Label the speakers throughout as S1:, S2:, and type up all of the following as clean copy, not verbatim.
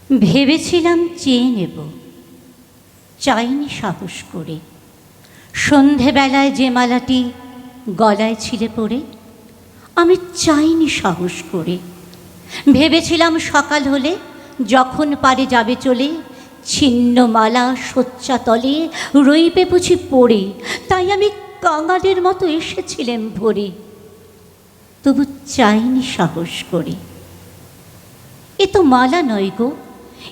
S1: ভেবেছিলাম চেয়ে নেব, চাইনি সাহস করে। সন্ধেবেলায় যে মালাটি গলায় ছিলে পড়ে, আমি চাইনি সাহস করে। ভেবেছিলাম সকাল হলে যখন পারে যাবে চলে, ছিন্ন মালা শয্যা তলে রইবে বুঝি পড়ে। তাই আমি কাঙালের মতো এসেছিলাম ভোরে, তবু চাইনি সাহস করে। এ তো মালা নয় গো,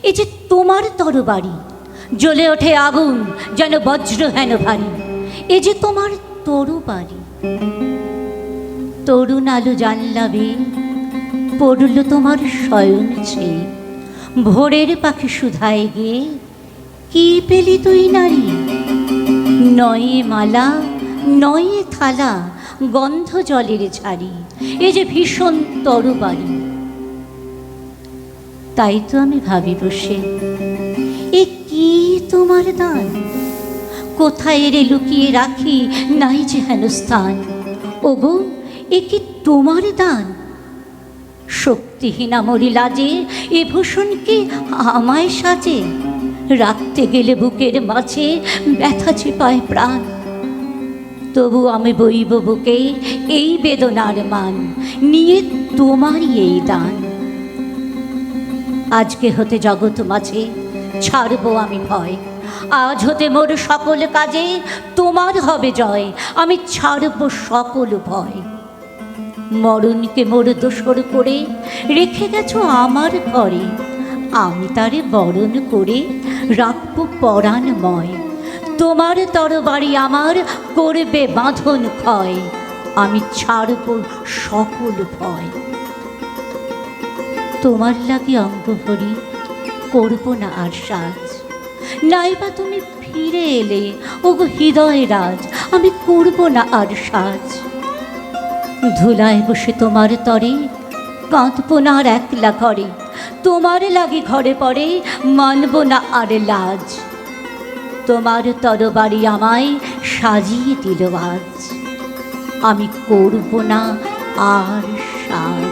S1: এ যে তোমার তরবারি, জ্বলে ওঠে আগুন যেন বজ্র হেন ভারী। এ যে তোমার তরবারি। তরুণ আলো জানলা বেয়ে পড়ল তোমার শয়ন ছেয়ে, ভোরের পাখি সুধায় গিয়ে কি পেলি তুই নারী? নয়ে মালা নয়ে থালা, গন্ধ জলের ঝাড়ি, এ যে ভীষণ তরবারি। তাই তো আমি ভাবি বসে, এ কি তোমার দান? কোথায় এরে লুকিয়ে রাখি নাই যে হেন স্থান। ওগো, এ কি তোমার দান? শক্তিহীনা মরি লাজে, এ ভূষণ কি আমায় সাজে? রাখতে গেলে বুকের মাঝে ব্যথা ছিপায় প্রাণ, তবু আমি বইব বুকে এই বেদনার মান, নিয়ে তোমারই এই দান। আজকে হতে জগৎ মাঝে ছাড়বো আমি ভয়, আজ হতে মোর সকল কাজে তোমার হবে জয়। আমি ছাড়ব সকল ভয়। মরণকে মোর দোসর করে রেখে গেছো আমার ঘরে, আমি তারে বরণ করে রাখব পরাণময়। তোমার তরবারি আমার করবে বাঁধন ক্ষয়, আমি ছাড়ব সকল ভয়। তোমার লাগে অঙ্গ ভরি করব না আর সাজ, নাইবা তুমি ফিরে এলে ওগো হৃদয় রাজ, আমি করব না আর সাজ। ধুলায় বসে তোমার তরে কাঁদব না আর একলা ঘরে, তোমার লাগে ঘরে পড়ে মানব না আর লাজ। তোমার তরবারি আমায় সাজিয়ে দিল আজ, আমি করব না আর সাজ।